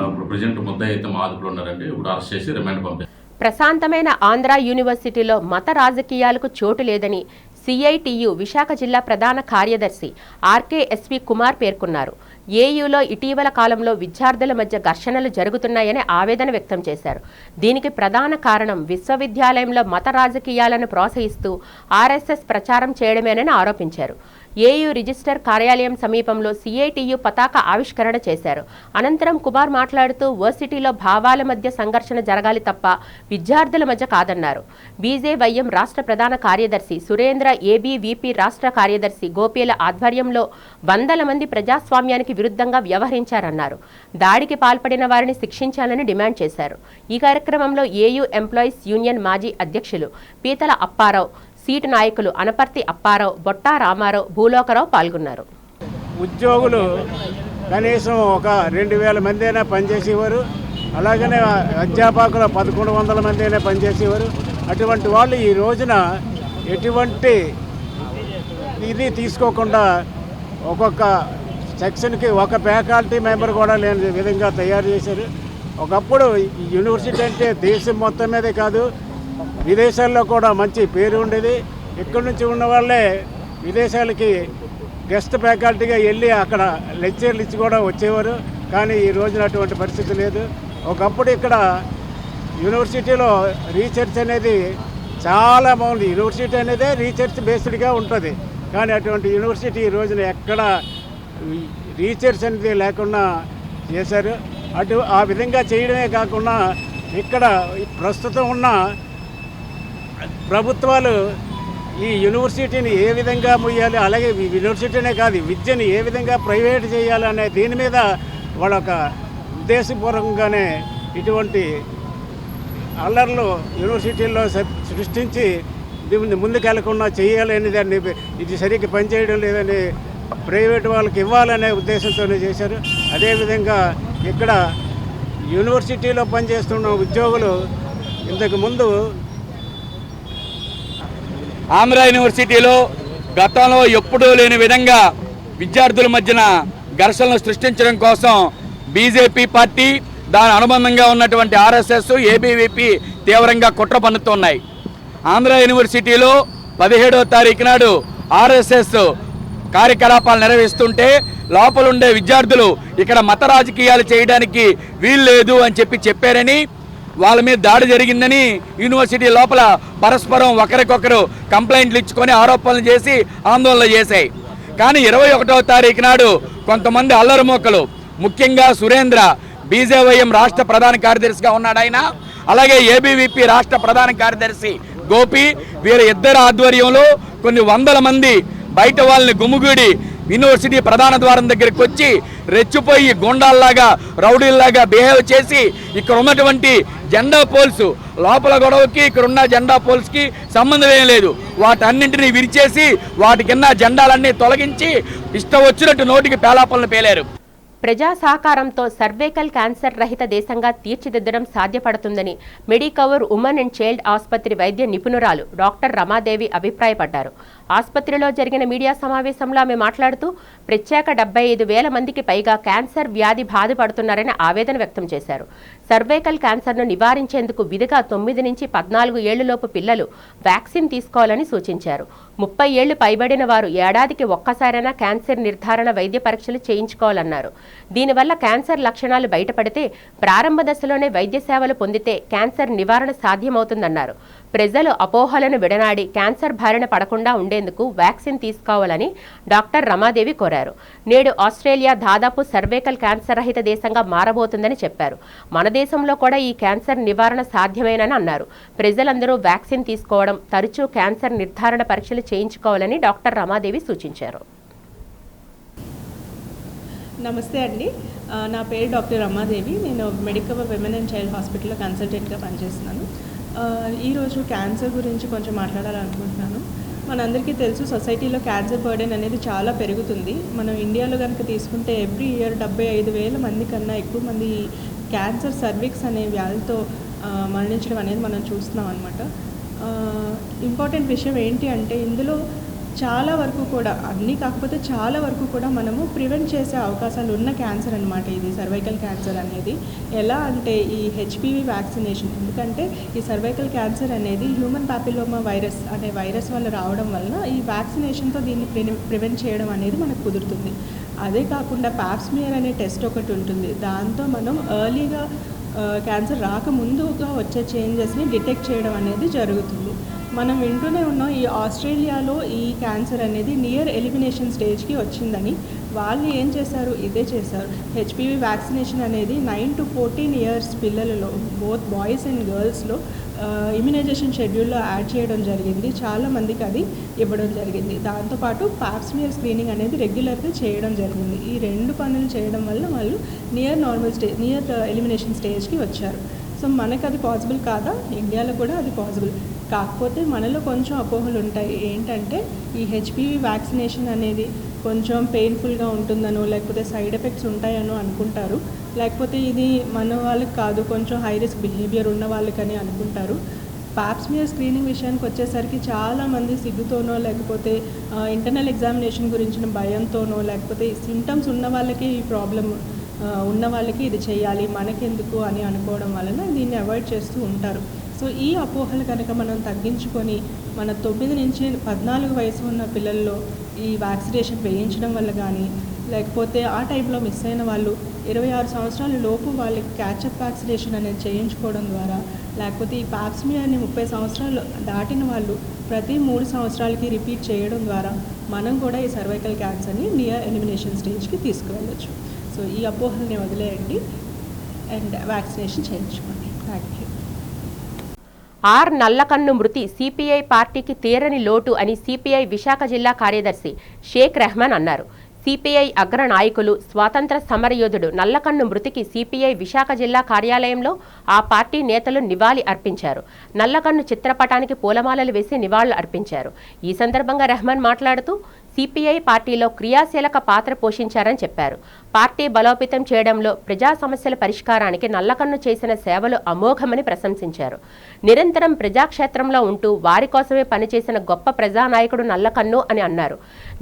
ఇప్పుడు ప్రజెంట్ ముద్దాయి అయితే మా అదుపులో ఉన్నారండి. ఇప్పుడు అరెస్ట్ చేసి రిమాండ్ పంపారు. ప్రశాంతమైన ఆంధ్ర యూనివర్సిటీలో మత రాజకీయాలకు చోటు లేదని సిఐటియు విశాఖ జిల్లా ప్రధాన కార్యదర్శి ఆర్కేఎస్వి కుమార్ పేర్కొన్నారు. ఏయూలో ఇటీవల కాలంలో విద్యార్థుల మధ్య ఘర్షణలు జరుగుతున్నాయని ఆవేదన వ్యక్తం చేశారు. దీనికి ప్రధాన కారణం విశ్వవిద్యాలయంలో మత రాజకీయాలను ప్రోత్సహిస్తూ ఆర్ఎస్ఎస్ ప్రచారం చేయడమేనని ఆరోపించారు. ఏయూ రిజిస్టర్ కార్యాలయం సమీపంలో సిఐటియు పతాక ఆవిష్కరణ చేశారు. అనంతరం కుమార్ మాట్లాడుతూ వర్సిటీలో భావాల మధ్య సంఘర్షణ జరగాలి తప్ప విద్యార్థుల మధ్య కాదన్నారు. బీజేవైఎం రాష్ట్ర ప్రధాన కార్యదర్శి సురేంద్ర, ఏబీవీపీ రాష్ట్ర కార్యదర్శి గోపీల ఆధ్వర్యంలో వందల మంది ప్రజాస్వామ్యానికి విరుద్ధంగా వ్యవహరించారన్నారు. దాడికి పాల్పడిన వారిని శిక్షించాలని డిమాండ్ చేశారు. ఈ కార్యక్రమంలో ఏయూ ఎంప్లాయీస్ యూనియన్ మాజీ అధ్యక్షులు పీతల అప్పారావు, సీటు నాయకులు అనపర్తి అప్పారావు, బొట్టా రామారావు, భూలోకరావు పాల్గొన్నారు. ఉద్యోగులు కనీసం ఒక 2000 మంది అయినా పనిచేసేవారు. అలాగనే అధ్యాపకులు 1100 మంది అయినా పనిచేసేవారు. అటువంటి వాళ్ళు ఈ రోజున ఎటువంటి ఇది తీసుకోకుండా ఒక్కొక్క సెక్షన్కి ఒక ఫ్యాకల్టీ మెంబర్ కూడా లేని విధంగా తయారు చేశారు. ఒకప్పుడు యూనివర్సిటీ అంటే దేశం మొత్తం మీదే కాదు, విదేశాల్లో కూడా మంచి పేరు ఉండేది. ఇక్కడి నుంచి ఉన్న వాళ్ళే విదేశాలకి గెస్ట్ ఫ్యాకల్టీగా వెళ్ళి అక్కడ లెక్చర్లు ఇచ్చి కూడా వచ్చేవారు. కానీ ఈ రోజున అటువంటి పరిస్థితి లేదు. ఒకప్పుడు ఇక్కడ యూనివర్సిటీలో రీసెర్చ్ అనేది చాలా బాగుంది. యూనివర్సిటీ అనేదే రీసెర్చ్ బేస్డ్గా ఉంటుంది. కానీ అటువంటి యూనివర్సిటీ ఈ రోజున ఎక్కడ రీసెర్చ్ అనేది లేకుండా చేశారు. ఆ విధంగా చేయడమే కాకుండా ఇక్కడ ప్రస్తుతం ఉన్న ప్రభుత్వాలు ఈ యూనివర్సిటీని ఏ విధంగా ముయ్యాలి, అలాగే యూనివర్సిటీనే కాదు విద్యని ఏ విధంగా ప్రైవేట్ చేయాలి అనే దీని మీద వాళ్ళొక ఉద్దేశపూర్వకంగానే ఇటువంటి అల్లర్లు యూనివర్సిటీల్లో సృష్టించి ముందుకెళ్లకుండా చేయాలని దాన్ని ఇది సరిగ్గా పనిచేయడం లేదని ప్రైవేట్ వాళ్ళకి ఇవ్వాలనే ఉద్దేశంతోనే చేశారు. అదేవిధంగా ఇక్కడ యూనివర్సిటీలో పనిచేస్తున్న ఉద్యోగులు ఇంతకుముందు ఆంధ్ర యూనివర్సిటీలో గతంలో ఎప్పుడూ లేని విధంగా విద్యార్థుల మధ్యన ఘర్షణలు సృష్టించడం కోసం బీజేపీ పార్టీ, దాని అనుబంధంగా ఉన్నటువంటి ఆర్ఎస్ఎస్, ఏబీవీపీ తీవ్రంగా కుట్ర పన్నుతున్నాయి. ఆంధ్ర యూనివర్సిటీలో 17వ తారీఖు నాడు ఆర్ఎస్ఎస్ కార్యకలాపాలు నిర్వహిస్తుంటే లోపలుండే విద్యార్థులు ఇక్కడ మత రాజకీయాలు చేయడానికి వీల్లేదు అని చెప్పారని, వాళ్ళ మీద దాడి జరిగిందని యూనివర్సిటీ లోపల పరస్పరం ఒకరికొకరు కంప్లైంట్లు ఇచ్చుకొని ఆరోపణలు చేసి ఆందోళన చేశాయి. కానీ 21వ తారీఖు నాడు కొంతమంది అల్లరిమోకలు, ముఖ్యంగా సురేంద్ర బీజేవైఎం రాష్ట్ర ప్రధాన కార్యదర్శిగా ఉన్నాడు ఆయన, అలాగే ఏబీవీపీ రాష్ట్ర ప్రధాన కార్యదర్శి గోపి, వీరి ఇద్దరు ఆధ్వర్యంలో కొన్ని వందల మంది బయట వాళ్ళని గుమ్ముగూడి యూనివర్సిటీ ప్రధాన ద్వారం దగ్గరికి వచ్చి రెచ్చిపోయి గుండాల్లాగా, రౌడీల్లాగా బిహేవ్ చేసి ఇక్కడ ఉన్నటువంటి జెండా పోల్స్ లోపల గొడవకి ఇక్కడున్న జెండా పోల్స్కి సంబంధం ఏం లేదు, వాటన్నింటినీ విరిచేసి వాటి కింద జెండాలన్నీ తొలగించి ఇష్టం వచ్చినట్టు నోటికి పేలాపలను పేలారు. ప్రజా సహకారంతో సర్వైకల్ క్యాన్సర్ రహిత దేశంగా తీర్చిదిద్దడం సాధ్యపడుతుందని మెడికవర్ ఉమెన్ అండ్ చైల్డ్ ఆసుపత్రి వైద్య నిపుణురాలు డాక్టర్ రమాదేవి అభిప్రాయపడ్డారు. ఆసుపత్రిలో జరిగిన మీడియా సమావేశంలో ఆమె మాట్లాడుతూ ప్రత్యేక 75,000 మందికి పైగా క్యాన్సర్ వ్యాధి బాధపడుతున్నారని ఆవేదన వ్యక్తం చేశారు. సర్వైకల్ క్యాన్సర్ను నివారించేందుకు విధిగా 9 నుంచి 14 ఏళ్లలోపు పిల్లలు వ్యాక్సిన్ తీసుకోవాలని సూచించారు. 30 ఏళ్లు పైబడిన వారు ఏడాదికి ఒక్కసారైనా క్యాన్సర్ నిర్ధారణ వైద్య పరీక్షలు చేయించుకోవాలన్నారు. దీనివల్ల క్యాన్సర్ లక్షణాలు బయటపడితే ప్రారంభ దశలోనే వైద్య సేవలు పొందితే క్యాన్సర్ నివారణ సాధ్యమవుతుందన్నారు. ప్రజలు అపోహలను విడనాడి క్యాన్సర్ బారిన పడకుండా ఉండేందుకు వ్యాక్సిన్ తీసుకోవాలని డాక్టర్ రమాదేవి కోరారు. నేడు ఆస్ట్రేలియా దాదాపు సర్వైకల్ క్యాన్సర్ రహిత దేశంగా మారబోతుందని చెప్పారు. మన దేశంలో కూడా ఈ క్యాన్సర్ నివారణ సాధ్యమేనని అన్నారు. ప్రజలందరూ వ్యాక్సిన్ తీసుకోవడం, తరచూ క్యాన్సర్ నిర్ధారణ పరీక్షలు చేయించుకోవాలని డాక్టర్ రమాదేవి సూచించారు. నమస్తే అండి, నా పేరు డాక్టర్ రమాదేవి. నేను మెడికవర్ విమెన్ అండ్ చైల్డ్ హాస్పిటల్లో కన్సల్టెంట్గా పనిచేస్తున్నాను. ఈరోజు క్యాన్సర్ గురించి కొంచెం మాట్లాడాలనుకుంటున్నాను. మనందరికీ తెలుసు, సొసైటీలో క్యాన్సర్ బర్డెన్ అనేది చాలా పెరుగుతుంది. మనం ఇండియాలో కనుక తీసుకుంటే ఎవ్రీ ఇయర్ 75,000 మంది కన్నా ఎక్కువ మంది క్యాన్సర్ సర్విక్స్ అనే వ్యాధితో మరణించడం అనేది మనం చూస్తున్నాం అనమాట. ఇంపార్టెంట్ విషయం ఏంటి అంటే ఇందులో చాలా వరకు కూడా, అన్నీ కాకపోతే చాలా వరకు కూడా మనము ప్రివెంట్ చేసే అవకాశాలు ఉన్న క్యాన్సర్ అనమాట ఇది సర్వైకల్ క్యాన్సర్ అనేది. ఎలా అంటే ఈ హెచ్పివి వ్యాక్సినేషన్, ఎందుకంటే ఈ సర్వైకల్ క్యాన్సర్ అనేది హ్యూమన్ పాపిలోమా వైరస్ అనే వైరస్ వల్ల రావడం వలన ఈ వ్యాక్సినేషన్తో దీన్ని ప్రివెంట్ చేయడం అనేది మనకు కుదురుతుంది. అదే కాకుండా పాప్స్మియర్ అనే టెస్ట్ ఒకటి ఉంటుంది. దాంతో మనం ఎర్లీగా క్యాన్సర్ రాకముందుగా వచ్చే చేంజెస్ని డిటెక్ట్ చేయడం అనేది జరుగుతుంది. మనం వింటూనే ఉన్నాం, ఈ ఆస్ట్రేలియాలో ఈ క్యాన్సర్ అనేది నియర్ ఎలిమినేషన్ స్టేజ్కి వచ్చిందని. వాళ్ళు ఏం చేశారు, ఇదే చేశారు. హెచ్పివి వ్యాక్సినేషన్ అనేది 9 to 14 ఇయర్స్ పిల్లలలో, బోత్ బాయ్స్ అండ్ గర్ల్స్లో ఇమ్యునైజేషన్ షెడ్యూల్లో యాడ్ చేయడం జరిగింది. చాలామందికి అది ఇవ్వడం జరిగింది. దాంతోపాటు పాప్స్మియర్ స్క్రీనింగ్ అనేది రెగ్యులర్గా చేయడం జరిగింది. ఈ 2 పనులు చేయడం వల్ల వాళ్ళు నియర్ ఎలిమినేషన్ స్టేజ్కి వచ్చారు. సో మనకు అది పాసిబుల్ కాదా? ఇండియాలో కూడా అది పాసిబుల్. కాకపోతే మనలో కొంచెం అపోహలు ఉంటాయి. ఏంటంటే ఈ హెచ్పివి వ్యాక్సినేషన్ అనేది కొంచెం పెయిన్ఫుల్గా ఉంటుందనో, లేకపోతే సైడ్ ఎఫెక్ట్స్ ఉంటాయనో అనుకుంటారు. లేకపోతే ఇది మన వాళ్ళకి కాదు, కొంచెం హై రిస్క్ బిహేవియర్ ఉన్న వాళ్ళకని అనుకుంటారు. పాప్స్మియర్ స్క్రీనింగ్ విషయానికి వచ్చేసరికి చాలామంది సిగ్గుతోనో, లేకపోతే ఇంటర్నల్ ఎగ్జామినేషన్ గురించిన భయంతోనో, లేకపోతే సిమ్టమ్స్ ఉన్న వాళ్ళకి ఈ ప్రాబ్లం ఉన్న వాళ్ళకి ఇది చేయాలి, మనకెందుకు అని అనుకోవడం వలన దీన్ని అవాయిడ్ చేస్తూ ఉంటారు. సో ఈ అపోహలు కనుక మనం తగ్గించుకొని మన 9 నుంచి 14 వయసు ఉన్న పిల్లల్లో ఈ వ్యాక్సినేషన్ వేయించడం వల్ల కానీ, లేకపోతే ఆ టైంలో మిస్ అయిన వాళ్ళు 26 సంవత్సరాల లోపు వాళ్ళకి క్యాచప్ వ్యాక్సినేషన్ అనేది చేయించుకోవడం ద్వారా, లేకపోతే ఈ పాప్స్మియర్ని 30 సంవత్సరాలు దాటిన వాళ్ళు ప్రతి 3 సంవత్సరాలకి రిపీట్ చేయడం ద్వారా మనం కూడా ఈ సర్వైకల్ క్యాన్సర్ని నియర్ ఎలిమినేషన్ స్టేజ్కి తీసుకువెళ్ళచ్చు. సో ఈ అపోహల్ని వదిలేయండి అండ్ వ్యాక్సినేషన్ చేయించుకోండి. Thank you. ఆర్ నల్లకన్ను మృతి సిపిఐ పార్టీకి తీరని లోటు అని సిపిఐ విశాఖ జిల్లా కార్యదర్శి షేక్ రెహమాన్ అన్నారు. సిపిఐ అగ్ర నాయకులు, స్వాతంత్ర సమరయోధుడు నల్లకన్ను మృతికి సిపిఐ విశాఖ జిల్లా కార్యాలయంలో ఆ పార్టీ నేతలు నివాళి అర్పించారు. నల్లకన్ను చిత్రపటానికి పూలమాలలు వేసి నివాళులు అర్పించారు. ఈ సందర్భంగా రెహమాన్ మాట్లాడుతూ సిపిఐ పార్టీలో క్రియాశీలక పాత్ర పోషించారని చెప్పారు. పార్టీ బలోపేతం చేయడంలో, ప్రజా సమస్యల పరిష్కారానికి నల్లకన్ను చేసిన సేవలు అమోఘమని ప్రశంసించారు. నిరంతరం ప్రజాక్షేత్రంలో ఉంటూ వారి కోసమే పనిచేసిన గొప్ప ప్రజానాయకుడు నల్లకన్ను అని అన్నారు.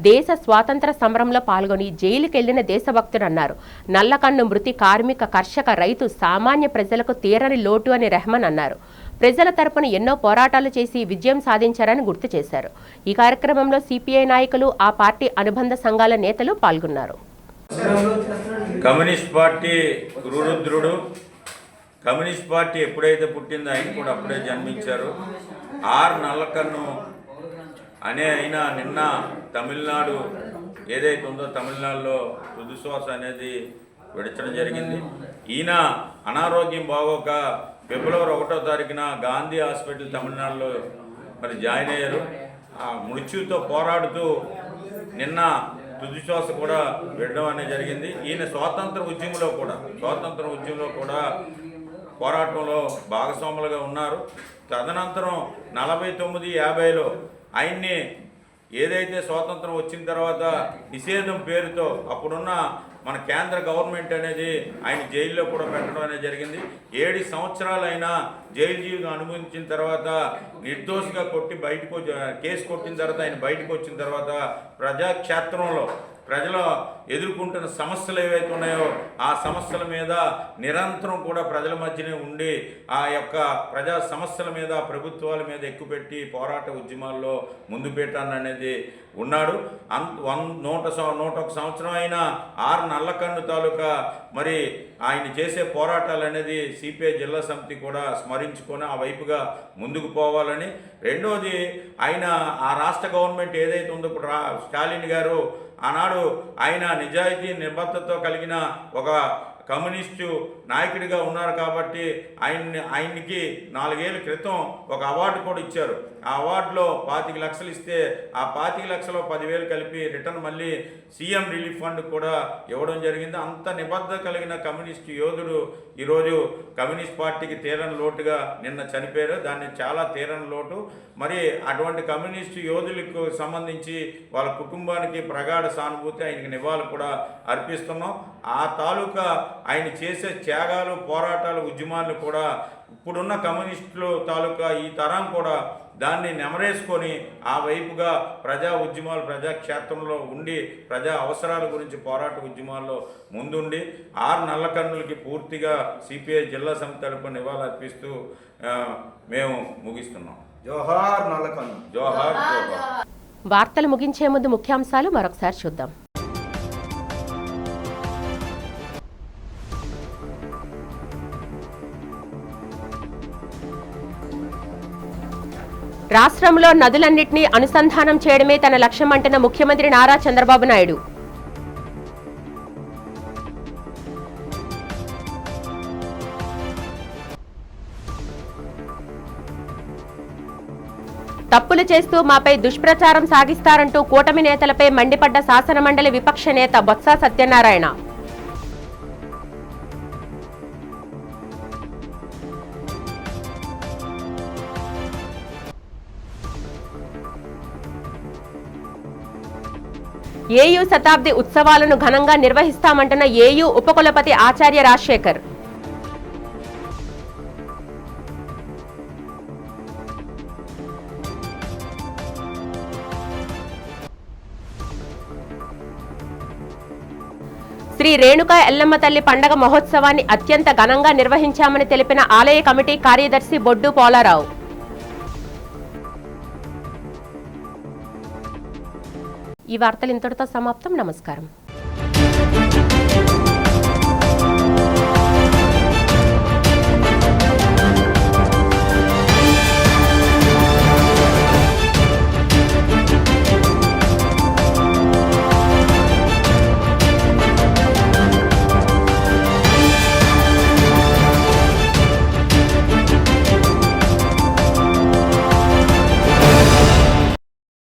దేశ స్వాతంత్ర సమరంలో పాల్గొని జైలుకెళ్లిన దేశభక్తుడన్నారు. నల్లకన్ను మృతి కార్మిక, కర్షక, రైతు, సామాన్య ప్రజలకు తీరని లోటు అని రెహమాన్ అన్నారు. ప్రజల తరపున ఎన్నో పోరాటాలు చేసి విజయం సాధించారని గుర్తు చేశారు. ఈ కార్యక్రమంలో సిపిఐ నాయకులు, ఆ పార్టీ అనుబంధ సంఘాల నేతలు పాల్గొన్నారు. కమ్యూనిస్ట్ పార్టీ గురురుద్రుడు, కమ్యూనిస్ట్ పార్టీ ఎప్పుడైతే పుట్టిందో ఆయన కూడా అప్పుడే జన్మించారు. ఆర్ నల్లకన్ను అనే ఆయన నిన్న తమిళనాడు ఏదైతే ఉందో తమిళనాడులో తుదిశ్వాస అనేది విడచడం జరిగింది. ఈయన అనారోగ్యం బాగోక ఫిబ్రవరి 1వ తారీఖున గాంధీ హాస్పిటల్ తమిళనాడులో మరి జాయిన్ అయ్యారు. ఆ మృత్యుతో పోరాడుతూ నిన్న తుదిశ్వాస కూడా విడడం అనేది జరిగింది. ఈయన స్వాతంత్ర ఉద్యమంలో కూడా పోరాటంలో భాగస్వాములుగా ఉన్నారు. తదనంతరం 49-50లో ఆయన్ని ఏదైతే స్వాతంత్రం వచ్చిన తర్వాత నిషేధం పేరుతో అప్పుడున్న మన కేంద్ర గవర్నమెంట్ అనేది ఆయన జైల్లో కూడా పెట్టడం అనేది జరిగింది. 7 సంవత్సరాలైనా జైలు జీవితం అనుభవించిన తర్వాత నిర్దోషిగా కొట్టి బయటకు కేసు కొట్టిన తర్వాత ఆయన బయటకు వచ్చిన తర్వాత ప్రజాక్షేత్రంలో ప్రజలు ఎదుర్కొంటున్న సమస్యలు ఏవైతే ఉన్నాయో ఆ సమస్యల మీద నిరంతరం కూడా ప్రజల మధ్యనే ఉండి ఆ యొక్క ప్రజా సమస్యల మీద ప్రభుత్వాల మీద ఎక్కుపెట్టి పోరాట ఉద్యమాల్లో ముందు పెట్టాను అనేది ఉన్నాడు. 101 సంవత్సరం అయినా 6 నల్లకన్ను తాలూకా మరి ఆయన చేసే పోరాటాలు అనేది సిపిఐ జిల్లా సమితి కూడా స్మరించుకొని ఆ వైపుగా ముందుకు పోవాలని. రెండోది ఆయన ఆ రాష్ట్ర గవర్నమెంట్ ఏదైతే ఉందో ఇప్పుడు స్టాలిన్ గారు ఆనాడు ఆయన నిజాయితీ నిబద్ధతతో కలిగిన ఒక కమ్యూనిస్టు నాయకుడిగా ఉన్నారు కాబట్టి ఆయనకి 4 ఏళ్ల క్రితం ఒక అవార్డు కూడా ఇచ్చారు. ఆ అవార్డులో 25 లక్షలు ఇస్తే ఆ 25 లక్షలో 10,000 కలిపి రిటర్న్ మళ్ళీ సీఎం రిలీఫ్ ఫండ్ కూడా ఇవ్వడం జరిగింది. అంత నిబద్ధత కలిగిన కమ్యూనిస్టు యోధుడు ఈరోజు కమ్యూనిస్ట్ పార్టీకి తీరని లోటుగా నిన్న చనిపోయారు. దాన్ని చాలా తీరని లోటు. మరి అటువంటి కమ్యూనిస్టు యోధులకు సంబంధించి వాళ్ళ కుటుంబానికి ప్రగాఢ సానుభూతి, ఆయనకి నివాళులు కూడా అర్పిస్తున్నాం. ఆ తాలూకా ఆయన చేసే త్యాగాలు, పోరాటాలు, ఉద్యమాలు కూడా ఇప్పుడున్న కమ్యూనిస్టులు తాలూకా ఈ తరం కూడా దాన్ని నెమరేసుకొని ఆ వైపుగా ప్రజా ఉద్యమాలు ప్రజాక్షేత్రంలో ఉండి ప్రజా అవసరాల గురించి పోరాట ఉద్యమాల్లో ముందుండి 6 నల్లకన్నులకి పూర్తిగా సిపిఐ జిల్లా సమితి తరపున నివాళులు అర్పిస్తూ మేము ముగిస్తున్నాం. జోహార్ నల్లకన్ను. జోహార్ జోహార్. వార్తలు ముగించే ముందు ముఖ్యాంశాలు మరొకసారి చూద్దాం. రాష్ట్రంలో నదులన్నింటినీ అనుసంధానం చేయడమే తన లక్ష్యమంటున్న ముఖ్యమంత్రి నారా చంద్రబాబు నాయుడు. తప్పులు చేస్తూ మాపై దుష్ప్రచారం సాగిస్తారంటూ కూటమి నేతలపై మండిపడ్డ శాసనమండలి విపక్ష నేత బొత్స సత్యనారాయణ. ఏయూ శతాబ్ది ఉత్సవాలను ఘనంగా నిర్వహిస్తామంటున్న ఏయూ ఉపకులపతి ఆచార్య రాజశేఖర్. శ్రీ రేణుకా ఎల్లమ్మ తల్లి పండగ మహోత్సవాన్ని అత్యంత ఘనంగా నిర్వహించామని తెలిపిన ఆలయ కమిటీ కార్యదర్శి బొడ్డు పోలారావు. ఈ వార్తలు ఇంతటితో సమాప్తం. నమస్కారం.